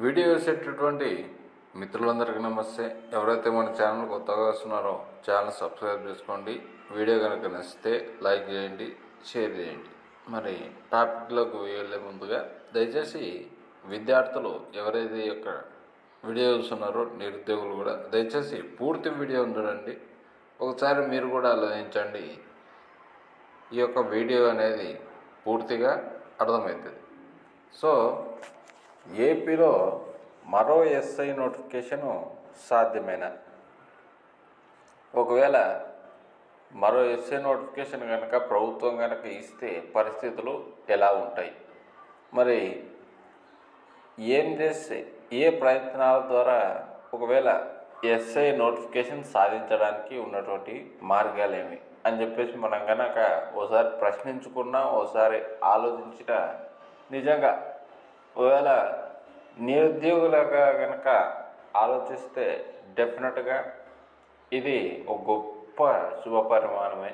Video వేసేటటువంటి మిత్రులందరికీ నమస్తే. ఎవరైతే మన ఛానల్ కొత్తగా వస్తున్నారో ఛానల్ సబ్స్క్రైబ్ చేసుకోండి. వీడియో కనుక నచ్చితే లైక్ చేయండి, షేర్ చేయండి. మరి టాపిక్లోకి వెళ్ళే ముందుగా దయచేసి విద్యార్థులు ఎవరైతే యొక్క వీడియో చూస్తున్నారో నిరుద్యోగులు కూడా దయచేసి పూర్తి వీడియో చూడండి. ఒకసారి మీరు కూడా ఆలోచించండి. ఈ యొక్క వీడియో అనేది పూర్తిగా అర్థమవుతుంది. సో ఏపీలో మరో ఎస్ఐ నోటిఫికేషను సాధ్యమేనా? ఒకవేళ మరో ఎస్ఐ నోటిఫికేషన్ కనుక ప్రభుత్వం కనుక ఇస్తే పరిస్థితులు ఎలా ఉంటాయి? మరి ఏం చేస్తే ఏ ప్రయత్నాల ద్వారా ఒకవేళ ఎస్ఐ నోటిఫికేషన్ సాధించడానికి ఉన్నటువంటి మార్గాలేమి అని చెప్పేసి మనం కనుక ఓసారి ప్రశ్నించుకున్నా, ఓసారి ఆలోచించిన నిజంగా ఒకవేళ నిరుద్యోగులుగా కనుక ఆలోచిస్తే డెఫినెట్గా ఇది ఒక గొప్ప శుభపరిమాణమే.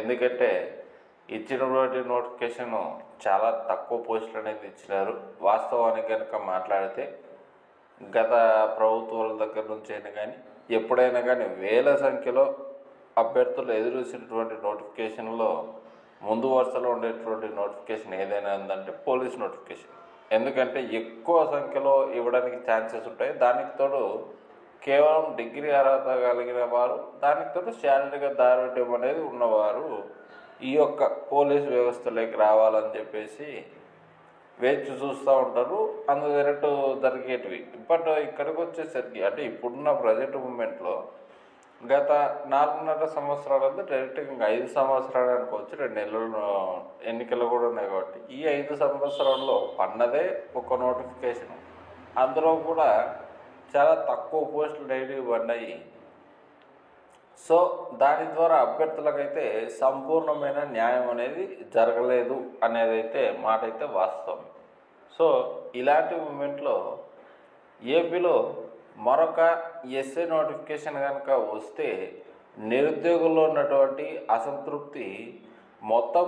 ఎందుకంటే ఇచ్చినటువంటి నోటిఫికేషన్ చాలా తక్కువ పోస్టులు అనేది ఇచ్చినారు. వాస్తవానికి కనుక మాట్లాడితే గత ప్రభుత్వాల దగ్గర నుంచి అయినా కానీ ఎప్పుడైనా కానీ వేల సంఖ్యలో అభ్యర్థులు ఎదురూసినటువంటి నోటిఫికేషన్లో ముందు వరుసలో ఉండేటువంటి నోటిఫికేషన్ ఏదైనా ఉందంటే పోలీస్ నోటిఫికేషన్. ఎందుకంటే ఎక్కువ సంఖ్యలో ఇవ్వడానికి ఛాన్సెస్ ఉంటాయి. దానికి తోడు కేవలం డిగ్రీ అర్హత కలిగిన వారు, దానికి తోడు శారీరక దారుఢ్యం అనేది ఉన్నవారు ఈ యొక్క పోలీస్ వ్యవస్థలోకి రావాలని చెప్పేసి వేచి చూస్తూ ఉంటారు. అందుకు జరిగేటివి. బట్ ఇక్కడికి వచ్చేసరికి అంటే ఇప్పుడున్న ప్రజెంట్ మూమెంట్లో గత 4.5 సంవత్సరాలంతా డైరెక్ట్గా ఇంకా 5 సంవత్సరాలు అనుకోవచ్చు. 2 నెలలు ఎన్నికలు కూడా ఉన్నాయి కాబట్టి ఈ 5 సంవత్సరాల్లో పన్నదే ఒక నోటిఫికేషన్. అందులో కూడా చాలా తక్కువ పోస్టులు డైలీ పడినాయి. సో దాని ద్వారా అభ్యర్థులకైతే సంపూర్ణమైన న్యాయం అనేది జరగలేదు అనేది అయితే మాట అయితే వాస్తవం. సో ఇలాంటి మూమెంట్లో ఏపీలో మరొక ఎస్ఏ నోటిఫికేషన్ కనుక వస్తే నిరుద్యోగుల్లో ఉన్నటువంటి అసంతృప్తి మొత్తం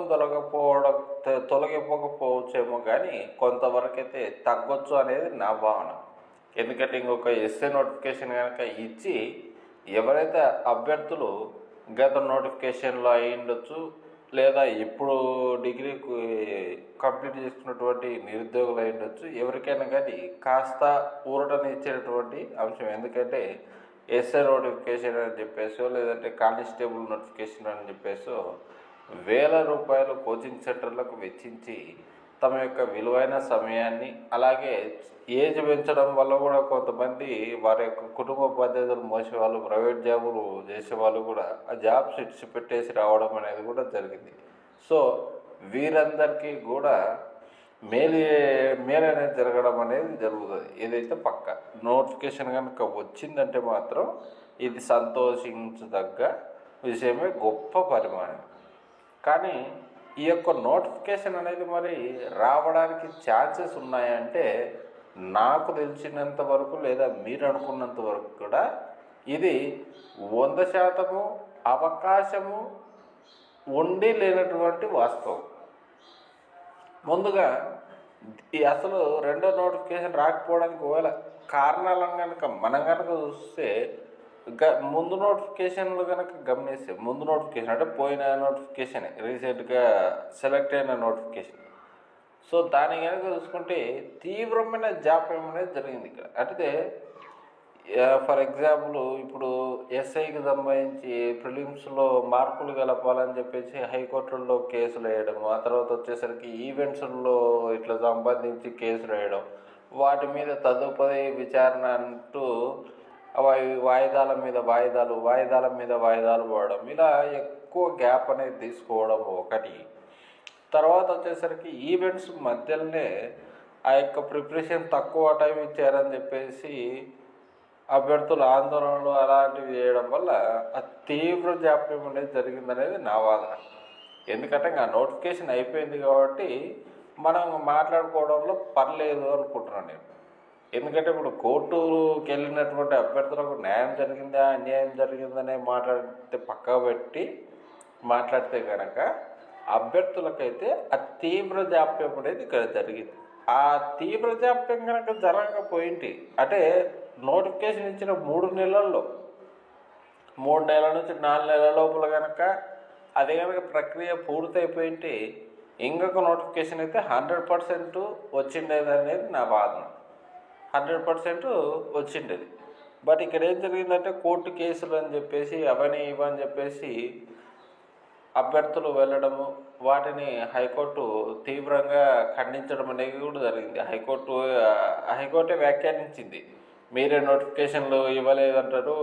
తొలగిపోకపోవచ్చేమో, కానీ కొంతవరకైతే తగ్గొచ్చు అనేది నా భావన. ఎందుకంటే ఇంకొక ఎస్ఏ నోటిఫికేషన్ కనుక ఇచ్చి ఎవరైతే అభ్యర్థులు గత నోటిఫికేషన్లో అయి ఉండొచ్చు, లేదా ఇప్పుడు డిగ్రీ కంప్లీట్ చేసుకున్నటువంటి నిరుద్యోగులు అయి ఉండొచ్చు, ఎవరికైనా కానీ కాస్త ఊరటని ఇచ్చేటటువంటి అంశం. ఎందుకంటే ఎస్ఐ నోటిఫికేషన్ అని చెప్పేసో, లేదంటే కానిస్టేబుల్ నోటిఫికేషన్ అని చెప్పేసో వేల రూపాయలు కోచింగ్ సెంటర్లకు వెచ్చించి తమ యొక్క విలువైన సమయాన్ని, అలాగే ఏజ్ పెంచడం వల్ల కూడా కొంతమంది వారి యొక్క కుటుంబ బాధ్యతలు మోసేవాళ్ళు, ప్రైవేట్ జాబులు చేసేవాళ్ళు కూడా ఆ జాబ్స్ ఇడిచిపెట్టేసి రావడం అనేది కూడా జరిగింది. సో వీరందరికీ కూడా మేలు అనేది జరగడం అనేది జరుగుతుంది. ఏదైతే పక్క నోటిఫికేషన్ కనుక వచ్చిందంటే మాత్రం ఇది సంతోషించదగ్గ విషయమే, గొప్ప పరిమాణం. కానీ ఈ యొక్క నోటిఫికేషన్ అనేది మరి రావడానికి ఛాన్సెస్ ఉన్నాయంటే నాకు తెలిసినంత వరకు, లేదా మీరు అనుకున్నంత వరకు కూడా ఇది 100% అవకాశము ఉండి లేనటువంటి వాస్తవం. ముందుగా అసలు రెండో నోటిఫికేషన్ రాకపోవడానికి ఒకవేళ కారణాలను కనుక మనం కనుక చూస్తే, ముందు నోటిఫికేషన్లు కనుక గమనిస్తే, ముందు నోటిఫికేషన్ అంటే పోయిన నోటిఫికేషన్, రీసెంట్గా సెలెక్ట్ అయిన నోటిఫికేషన్. సో దాన్ని కనుక చూసుకుంటే తీవ్రమైన జాప్యం అనేది జరిగింది ఇక్కడ. అంటే ఫర్ ఎగ్జాంపుల్ ఇప్పుడు ఎస్ఐకి సంబంధించి ప్రిలిమ్స్లో మార్కులు కలపాలని చెప్పేసి హైకోర్టుల్లో కేసులు వేయడం, ఆ తర్వాత వచ్చేసరికి ఈవెంట్స్లో ఇట్లా సంబంధించి కేసులు వేయడం, వాటి మీద తదుపరి విచారణ అంటూ వాయిదాల మీద వాయిదాలు పోవడం, ఇలా ఎక్కువ గ్యాప్ అనేది తీసుకోవడం ఒకటి. తర్వాత వచ్చేసరికి ఈవెంట్స్ మధ్యలోనే ఆ యొక్క ప్రిపరేషన్ తక్కువ టైం ఇచ్చారని చెప్పేసి అభ్యర్థుల ఆందోళనలు అలాంటివి చేయడం వల్ల ఆ తీవ్ర జాప్యం అనేది జరిగిందనేది నా వాదన. ఎందుకంటే ఇంకా నోటిఫికేషన్ అయిపోయింది కాబట్టి మనం మాట్లాడుకోవడంలో పర్లేదు అనుకుంటున్నాను నేను. ఎందుకంటే ఇప్పుడు కోర్టుకి వెళ్ళినటువంటి అభ్యర్థులకు న్యాయం జరిగిందా అన్యాయం జరిగిందనే మాట్లాడితే కనుక అభ్యర్థులకైతే ఆ తీవ్ర జాప్యం అనేది ఇక్కడ జరిగింది. ఆ తీవ్ర జాప్యం కనుక జరగకపోయింటి అంటే నోటిఫికేషన్ ఇచ్చిన 3 నెలల్లో 3 నెలల నుంచి 4 నెలల లోపల కనుక అది కనుక ప్రక్రియ పూర్తయిపోయింటే ఇంకొక నోటిఫికేషన్ అయితే 100% వచ్చిండేది అనేది నా వాదన. 100% వచ్చిండేది. బట్ ఇక్కడ ఏం జరిగిందంటే కోర్టు కేసులు అని చెప్పేసి అవని ఇవని చెప్పేసి అభ్యర్థులు వెళ్ళడము, వాటిని హైకోర్టు తీవ్రంగా ఖండించడం అనేది కూడా జరిగింది. హైకోర్టే వ్యాఖ్యానించింది, మీరే నోటిఫికేషన్లు ఇవ్వలేదంటారు,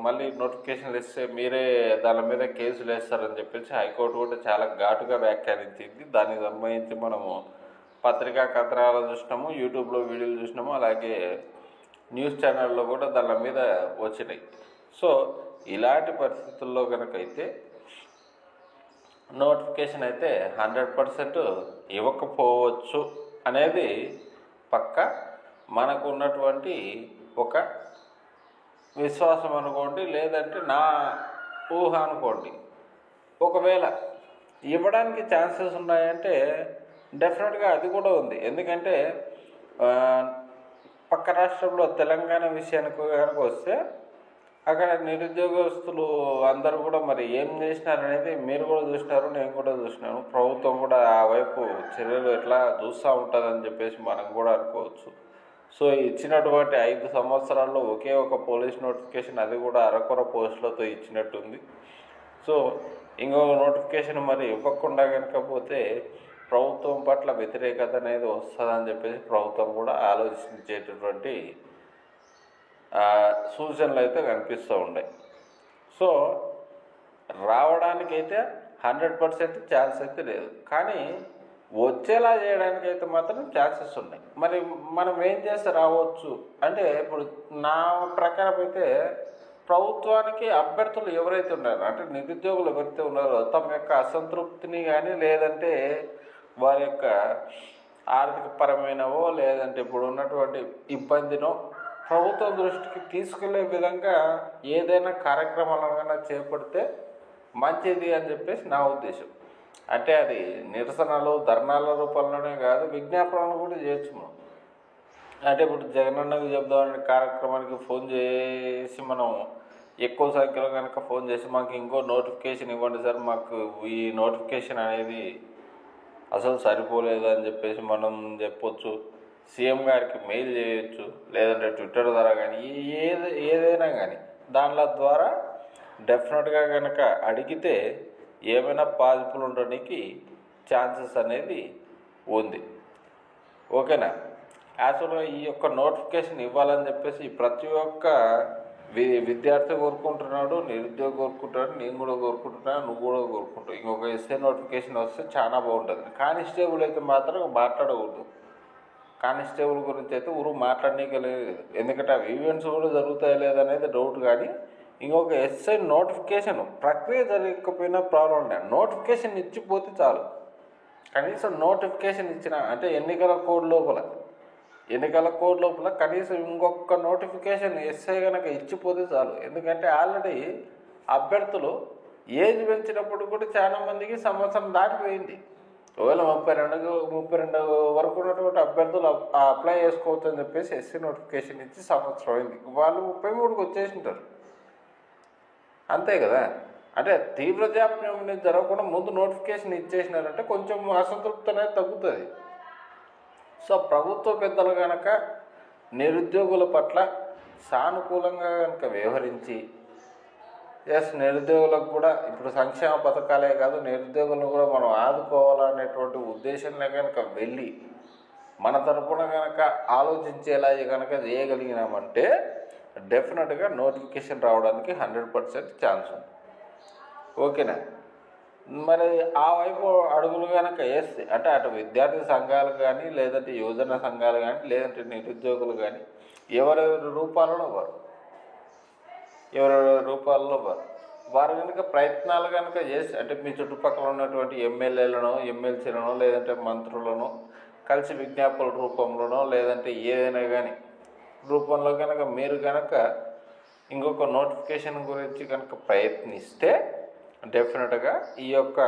మళ్ళీ నోటిఫికేషన్లు ఇస్తే మీరే దాని మీద కేసులు వేస్తారని చెప్పేసి హైకోర్టు కూడా చాలా ఘాటుగా వ్యాఖ్యానించింది. దానికి సంబంధించి మనము పత్రికా కథనాలు చూసినాము, యూట్యూబ్లో వీడియోలు చూసినాము, అలాగే న్యూస్ ఛానల్లో కూడా దాని మీద వచ్చినాయి. సో ఇలాంటి పరిస్థితుల్లో కనుకైతే నోటిఫికేషన్ అయితే 100% ఇవ్వకపోవచ్చు అనేది పక్క మనకు ఉన్నటువంటి ఒక విశ్వాసం అనుకోండి, లేదంటే నా ఊహ అనుకోండి. ఒకవేళ ఇవ్వడానికి ఛాన్సెస్ ఉన్నాయంటే డెఫినెట్గా అది కూడా ఉంది. ఎందుకంటే పక్క రాష్ట్రంలో తెలంగాణ విషయానికి కనుక వస్తే అక్కడ నిరుద్యోగస్తులు అందరూ కూడా మరి ఏం చేసినారనేది మీరు కూడా చూసినారు, నేను కూడా చూసినాను. ప్రభుత్వం కూడా ఆ వైపు చర్యలు ఎట్లా చూస్తూ ఉంటుందని చెప్పేసి మనం కూడా అనుకోవచ్చు. సో ఇచ్చినటువంటి 5 సంవత్సరాల్లో ఒకే ఒక పోలీస్ నోటిఫికేషన్, అది కూడా అరకొర పోస్టులతో ఇచ్చినట్టుంది. సో ఇంకొక నోటిఫికేషన్ మరి ఇవ్వకుండా కనుకపోతే ప్రభుత్వం పట్ల వ్యతిరేకత అనేది వస్తుందని చెప్పేసి ప్రభుత్వం కూడా ఆలోచించేటటువంటి సూచనలు అయితే కనిపిస్తూ ఉన్నాయి. సో రావడానికైతే 100% ఛాన్స్ అయితే లేదు, కానీ వచ్చేలా చేయడానికైతే మాత్రం ఛాన్సెస్ ఉన్నాయి. మరి మనం ఏం చేస్తే రావచ్చు అంటే, ఇప్పుడు నా ప్రకారం అయితే ప్రభుత్వానికి అభ్యర్థులు ఎవరైతే ఉన్నారో అంటే నిరుద్యోగులు ఎవరైతే ఉన్నారో తమ యొక్క అసంతృప్తిని కానీ, లేదంటే వారి యొక్క ఆర్థిక పరమైనవో, లేదంటే ఇప్పుడు ఉన్నటువంటి ఇబ్బందినో ప్రభుత్వం దృష్టికి తీసుకెళ్లే విధంగా ఏదైనా కార్యక్రమాలను చేపడితే మంచిది అని చెప్పేసి నా ఉద్దేశం. అంటే అది నిరసనలు ధర్నాల రూపంలోనే కాదు, విజ్ఞాపనలు కూడా చేయొచ్చు మనం. అంటే ఇప్పుడు జగనన్నకు చెప్దామనే కార్యక్రమానికి ఫోన్ చేసి మనం ఎక్కువ సంఖ్యలో కనుక ఫోన్ చేసి మాకు ఇంకో నోటిఫికేషన్ ఇవ్వండి సార్, మాకు ఈ నోటిఫికేషన్ అనేది అసలు సరిపోలేదు అని చెప్పేసి మనం చెప్పొచ్చు. సీఎం గారికి మెయిల్ చేయొచ్చు, లేదంటే ట్విట్టర్ ద్వారా కానీ ఏదైనా కానీ దానిల ద్వారా డెఫినెట్గా కనుక అడిగితే ఏమైనా పాజిబుల్ ఉండడానికి ఛాన్సెస్ అనేది ఉంది. ఓకేనా? యాక్చువల్గా ఈ యొక్క నోటిఫికేషన్ ఇవ్వాలని చెప్పేసి ప్రతి ఒక్క విద్యార్థి కోరుకుంటున్నాడు, నిరుద్యోగి కోరుకుంటున్నాడు, నేను కూడా కోరుకుంటున్నాను, నువ్వు కూడా కోరుకుంటావు. ఇంకొక ఎస్ఏ నోటిఫికేషన్ వస్తే చాలా బాగుంటుంది. కానిస్టేబుల్ అయితే మాత్రం మాట్లాడకూడదు. కానిస్టేబుల్ గురించి అయితే ఊరు మాట్లాడనీకే లేదు, ఎందుకంటే ఆ ఈవెంట్స్ కూడా జరుగుతాయి లేదనేది డౌట్. కానీ ఇంకొక ఎస్ఐ నోటిఫికేషన్ ప్రక్రియ జరగకపోయినా ప్రాబ్లం ఉండే, నోటిఫికేషన్ ఇచ్చిపోతే చాలు. కనీసం నోటిఫికేషన్ ఇచ్చిన అంటే ఎన్నికల కోడ్ లోపల కనీసం ఇంకొక నోటిఫికేషన్ ఎస్ఐ కనుక ఇచ్చిపోతే చాలు. ఎందుకంటే ఆల్రెడీ అభ్యర్థులు ఏజ్ పెంచినప్పుడు కూడా చాలా మందికి సంవత్సరం దాటిపోయింది. ఒకవేళ 32 వరకు ఉన్నటువంటి అభ్యర్థులు అప్లై చేసుకోవచ్చు అని చెప్పేసి ఎస్సీ నోటిఫికేషన్ ఇచ్చి సంవత్సరం అయింది. వాళ్ళు 33కి వచ్చేసింటారు, అంతే కదా. అంటే తీవ్ర జాప్యం అనేది జరగకుండా ముందు నోటిఫికేషన్ ఇచ్చేసినారంటే కొంచెం అసంతృప్తి అనేది తగ్గుతుంది. సో ప్రభుత్వ పెద్దలు కనుక నిరుద్యోగుల పట్ల సానుకూలంగా కనుక వ్యవహరించి, నిరుద్యోగులకు కూడా ఇప్పుడు సంక్షేమ పథకాలే కాదు, నిరుద్యోగులను కూడా మనం ఆదుకోవాలనేటువంటి ఉద్దేశంలో కనుక వెళ్ళి మన తరపున కనుక ఆలోచించేలా కనుక చేయగలిగినామంటే డెఫినెట్గా నోటిఫికేషన్ రావడానికి 100% ఛాన్స్ ఉంది. ఓకేనా? మరి ఆ వైపు అడుగులు కనుక వేస్తే అంటే అటు విద్యార్థి సంఘాలు కానీ, లేదంటే యువజన సంఘాలు కానీ, లేదంటే నిరుద్యోగులు కానీ ఎవరెవరి రూపాలలో వారు కనుక ప్రయత్నాలు కనుక చేసి, అంటే మీ చుట్టుపక్కల ఉన్నటువంటి ఎమ్మెల్యేలను, ఎమ్మెల్సీలను, లేదంటే మంత్రులను కలిసి విజ్ఞాపనల రూపంలోనో, లేదంటే ఏదైనా కానీ రూపంలో కనుక మీరు కనుక ఇంకొక నోటిఫికేషన్ గురించి కనుక ప్రయత్నిస్తే డెఫినెట్గా ఈ యొక్క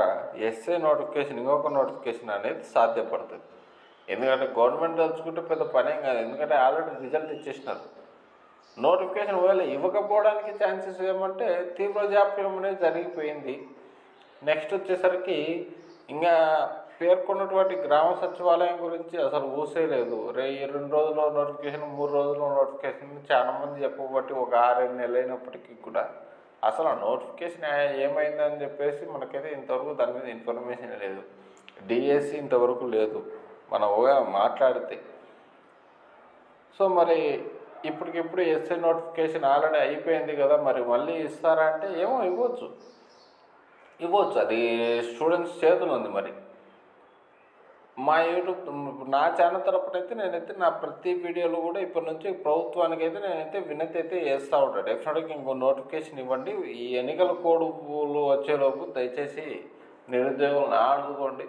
ఎస్ఏ నోటిఫికేషన్ ఇంకొక నోటిఫికేషన్ అనేది సాధ్యపడుతుంది. ఎందుకంటే గవర్నమెంట్ తలుచుకుంటే పెద్ద పనేం కాదు, ఎందుకంటే ఆల్రెడీ రిజల్ట్ ఇచ్చేసినారు. నోటిఫికేషన్ ఒకవేళ ఇవ్వకపోవడానికి ఛాన్సెస్ ఏమంటే తీవ్ర జాప్యం అనేది జరిగిపోయింది. నెక్స్ట్ వచ్చేసరికి ఇంకా పేర్కొన్నటువంటి గ్రామ సచివాలయం గురించి అసలు ఊసేలేదు. 2 రోజుల్లో నోటిఫికేషన్, 3 రోజుల్లో నోటిఫికేషన్ చాలా మంది చెప్పబట్టి ఒక 6-7 నెలలు అయినప్పటికీ కూడా అసలు ఆ నోటిఫికేషన్ ఏమైందని చెప్పేసి మనకైతే ఇంతవరకు దాని మీద ఇన్ఫర్మేషన్ లేదు. డిఎస్సి ఇంతవరకు లేదు మనం మాట్లాడితే. సో మరి ఇప్పటికిప్పుడు ఎస్ఐ నోటిఫికేషన్ ఆల్రెడీ అయిపోయింది కదా, మరి మళ్ళీ ఇస్తారా అంటే ఏమో ఇవ్వచ్చు, అది స్టూడెంట్స్ చేతులు ఉంది. మరి మా యూట్యూబ్ నా ఛానల్ తరపునైతే నేనైతే నా ప్రతి వీడియోలో కూడా ఇప్పటి నుంచి ప్రభుత్వానికి అయితే నేనైతే వినతి అయితే చేస్తూ ఉంటాను. డెఫినెట్గా ఇంకో నోటిఫికేషన్ ఇవ్వండి. ఈ ఎన్నికల కోడ్లు వచ్చేలోపు దయచేసి నిరుద్యోగులను ఆదుకోండి.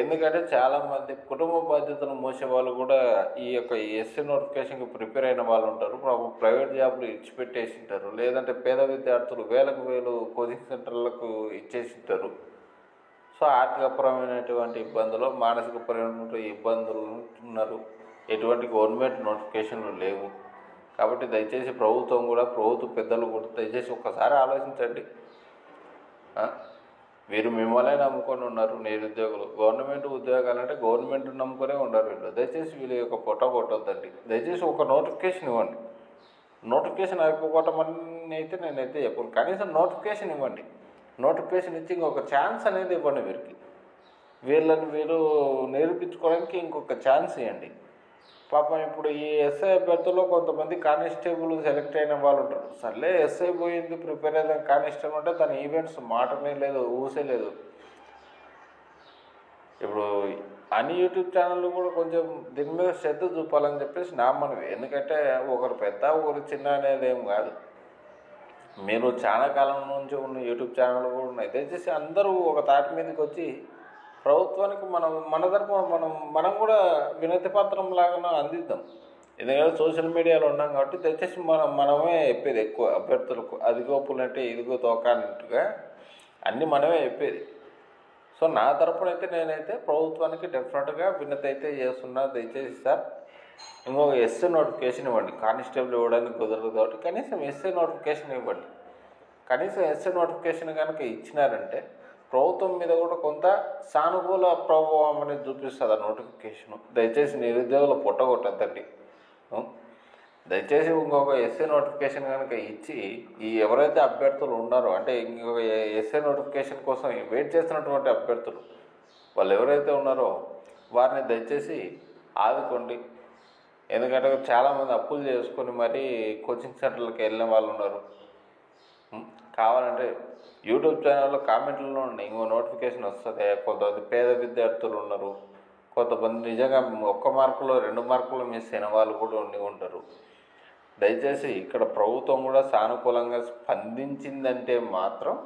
ఎందుకంటే చాలామంది కుటుంబ బాధ్యతను మోసే వాళ్ళు కూడా ఈ యొక్క ఎస్సీ నోటిఫికేషన్కి ప్రిపేర్ అయిన వాళ్ళు ఉంటారు. ప్రైవేట్ జాబులు ఇచ్చిపెట్టేసి ఉంటారు, లేదంటే పేద విద్యార్థులు వేలకు వేలు కోచింగ్ సెంటర్లకు ఇచ్చేసి ఉంటారు. సో ఆర్థికపరమైనటువంటి ఇబ్బందులు, మానసికపరమైన ఇబ్బందులు ఉన్నారు. ఎటువంటి గవర్నమెంట్ నోటిఫికేషన్లు లేవు. కాబట్టి దయచేసి ప్రభుత్వ పెద్దలు కూడా దయచేసి ఒక్కసారి ఆలోచించండి. వీరు మిమ్మల్నే నమ్ముకొని ఉన్నారు నిరుద్యోగులు. గవర్నమెంట్ ఉద్యోగాలంటే గవర్నమెంట్ నమ్ముకొనే ఉన్నారు వీళ్ళు. దయచేసి వీళ్ళ యొక్క పొట్ట కొట్టొద్దండి. దయచేసి ఒక నోటిఫికేషన్ ఇవ్వండి. నోటిఫికేషన్ అయిపోవటమని అయితే నేనైతే చెప్పను, కనీసం నోటిఫికేషన్ ఇవ్వండి. నోటిఫికేషన్ ఇచ్చి ఇంకొక ఛాన్స్ అనేది ఇవ్వండి వీళ్ళని వీరు నిరూపించుకోవడానికి ఇంకొక ఛాన్స్ ఇవ్వండి. పాపం ఇప్పుడు ఈ ఎస్ఐ అభ్యర్థుల్లో కొంతమంది కానిస్టేబుల్ సెలెక్ట్ అయిన వాళ్ళు ఉంటారు. సర్లే ఎస్ఐ పోయింది, ప్రిపేర్ అయిన కానిస్టేబుల్ అంటే దాని ఈవెంట్స్ మాటనే లేదు, ఊసే లేదు. ఇప్పుడు అన్ని యూట్యూబ్ ఛానళ్ళు కూడా కొంచెం దీని మీద శ్రద్ధ చూపాలని చెప్పేసి నా మనవి. ఎందుకంటే ఒకరు పెద్ద ఒకరు చిన్న అనేది ఏం కాదు. మీరు చాలా కాలం నుంచి ఉన్న యూట్యూబ్ ఛానళ్ళు కూడా ఉన్నాయి. దయచేసి అందరూ ఒక తాటి మీదకి వచ్చి ప్రభుత్వానికి మన తరపున మనం కూడా వినతి పత్రం లాగా అందిద్దాం. ఎందుకంటే సోషల్ మీడియాలో ఉన్నాం కాబట్టి దయచేసి మనమే చెప్పేది ఎక్కువ అభ్యర్థులకు. అదిగో పులంటే ఇదిగో తోక అన్నట్టుగా అన్నీ మనమే చెప్పేది. సో నా తరపున అయితే నేనైతే ప్రభుత్వానికి డెఫినెట్గా వినతి అయితే చేస్తున్నా. దయచేసి సార్ ఇంకొక ఎస్ఏ నోటిఫికేషన్ ఇవ్వండి. కానిస్టేబుల్ ఇవ్వడానికి కుదరదు కాబట్టి కనీసం ఎస్ఏ నోటిఫికేషన్ ఇవ్వండి. కనీసం ఎస్ఏ నోటిఫికేషన్ కనుక ఇచ్చినారంటే ప్రభుత్వం మీద కూడా కొంత సానుకూల ప్రభావం అనేది చూపిస్తుంది ఆ నోటిఫికేషను. దయచేసి నిరుద్యోగులు పొట్టగొట్టద్దండి. దయచేసి ఇంకొక ఎస్ఏ నోటిఫికేషన్ కనుక ఇచ్చి ఈ ఎవరైతే అభ్యర్థులు ఉన్నారో, అంటే ఇంకొక ఎస్ఏ నోటిఫికేషన్ కోసం వెయిట్ చేస్తున్నటువంటి అభ్యర్థులు వాళ్ళు ఎవరైతే ఉన్నారో వారిని దయచేసి ఆదుకోండి. ఎందుకంటే చాలామంది అప్పులు చేసుకొని మరీ కోచింగ్ సెంటర్లకు వెళ్ళిన వాళ్ళు ఉన్నారు. కావాలంటే యూట్యూబ్ ఛానల్లో కామెంట్లలో ఉన్నాయి, ఇంకో నోటిఫికేషన్ వస్తుంది. కొంతమంది పేద విద్యార్థులు ఉన్నారు, కొంతమంది నిజంగా 1 మార్కులో 2 మార్కులు మిస్ అయిన వాళ్ళు కూడా ఉంటారు. దయచేసి ఇక్కడ ప్రభుత్వం కూడా సానుకూలంగా స్పందించిందంటే మాత్రం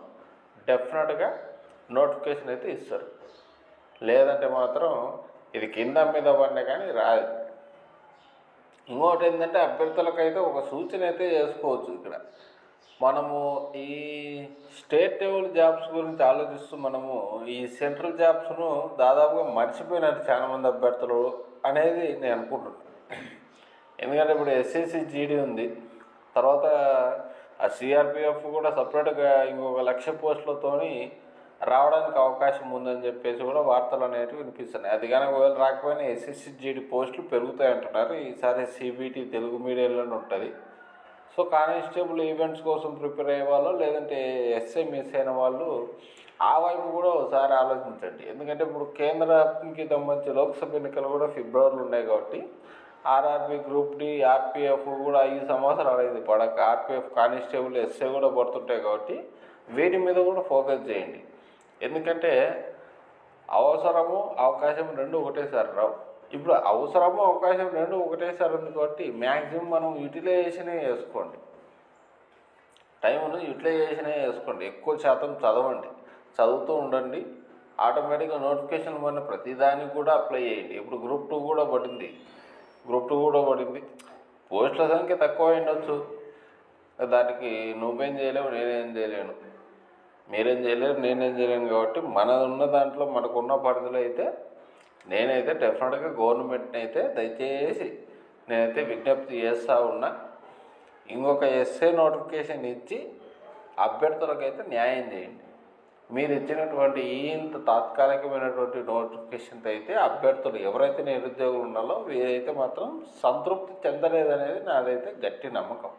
డెఫినెట్గా నోటిఫికేషన్ అయితే ఇస్తారు. లేదంటే మాత్రం ఇది కింద మీద పడినా కానీ రాదు. ఇంకోటి ఏంటంటే అభ్యర్థులకైతే ఒక సూచన అయితే చేసుకోవచ్చు. ఇక్కడ మనము ఈ స్టేట్ లెవెల్ జాబ్స్ గురించి ఆలోచిస్తూ మనము ఈ సెంట్రల్ జాబ్స్ను దాదాపుగా మర్చిపోయినట్టు చాలామంది అభ్యర్థులు అనేది నేను అనుకుంటున్నాను. ఎందుకంటే ఇప్పుడు ఎస్ఎస్సి జీడీ ఉంది, తర్వాత ఆ సిఆర్పిఎఫ్ కూడా సపరేట్గా ఇంకొక 1,00,000 పోస్టులతోని రావడానికి అవకాశం ఉందని చెప్పేసి కూడా వార్తలు అనేవి వినిపిస్తున్నాయి. అది కానీ ఒకవేళ రాకపోయినా ఎస్ఎస్సి జీడీ పోస్టులు పెరుగుతాయి అంటున్నారు. ఈసారి సిబిటి తెలుగు మీడియంలోనే ఉంటుంది. సో కానిస్టేబుల్ ఈవెంట్స్ కోసం ప్రిపేర్ అయ్యే వాళ్ళు, లేదంటే ఎస్ఐ మిస్ అయిన వాళ్ళు ఆ వైపు కూడా ఒకసారి ఆలోచించండి. ఎందుకంటే ఇప్పుడు కేంద్రానికి సంబంధించి లోక్సభ ఎన్నికలు కూడా ఫిబ్రవరిలో ఉన్నాయి కాబట్టి ఆర్ఆర్బి, గ్రూప్ డి, ఆర్పిఎఫ్ కూడా 5 సంవత్సరాలు అయింది పడక. ఆర్పిఎఫ్, కానిస్టేబుల్, ఎస్ఐ కూడా పడుతుంటాయి కాబట్టి వీటి మీద కూడా ఫోకస్ చేయండి. ఎందుకంటే అవసరము అవకాశం 2 ఒకటేసారి రావు. ఇప్పుడు అవసరము అవకాశం 2 ఒకటేసారి ఉంది కాబట్టి మ్యాక్సిమం మనం యూటిలైజేషనే చేసుకోండి. టైంను యూటిలైజేషనే చేసుకోండి. ఎక్కువ శాతం చదవండి, చదువుతూ ఉండండి. ఆటోమేటిక్గా నోటిఫికేషన్ పడిన ప్రతిదానికి కూడా అప్లై చేయండి. ఇప్పుడు గ్రూప్ 2 కూడా పడింది. పోస్టుల సంఖ్య తక్కువ ఉండొచ్చు, దానికి నువ్వేం చేయలేవు, నేనేం చేయలేను, మీరేం చేయలేరు, నేనేం చేయలేను. కాబట్టి ఉన్న దాంట్లో మనకున్న పరిధిలో అయితే నేనైతే డెఫినెట్గా గవర్నమెంట్ని అయితే దయచేసి నేనైతే విజ్ఞప్తి చేస్తూ ఉన్నా, ఇంకొక ఎస్ఏ నోటిఫికేషన్ ఇచ్చి అభ్యర్థులకైతే న్యాయం చేయండి. మీరు ఇచ్చినటువంటి ఇంత తాత్కాలికమైనటువంటి నోటిఫికేషన్ అయితే అభ్యర్థులు ఎవరైతే నిరుద్యోగులు ఉన్నారో వీరైతే మాత్రం సంతృప్తి చెందలేదనేది నాదైతే గట్టి నమ్మకం.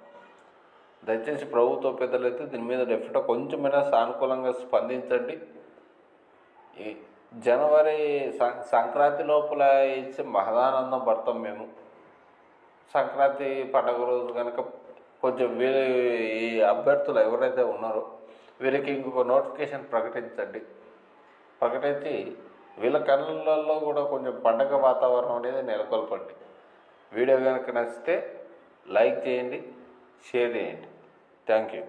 దయచేసి ప్రభుత్వ పెద్దలైతే దీని మీద డెఫినెట్గా కొంచెమైనా సానుకూలంగా స్పందించండి. ఈ జనవరి సంక్రాంతి లోపల ఇచ్చే మహదానందం పడతాం మేము. సంక్రాంతి పండుగ రోజు కనుక కొంచెం వీరు ఈ అభ్యర్థులు ఎవరైతే ఉన్నారో వీరికి ఇంకొక నోటిఫికేషన్ ప్రకటించి వీళ్ళ కళ్ళల్లో కూడా కొంచెం పండగ వాతావరణం అనేది నెలకొల్పండి. వీడియో కనుక నచ్చితే లైక్ చేయండి, షేర్ చేయండి. Thank you.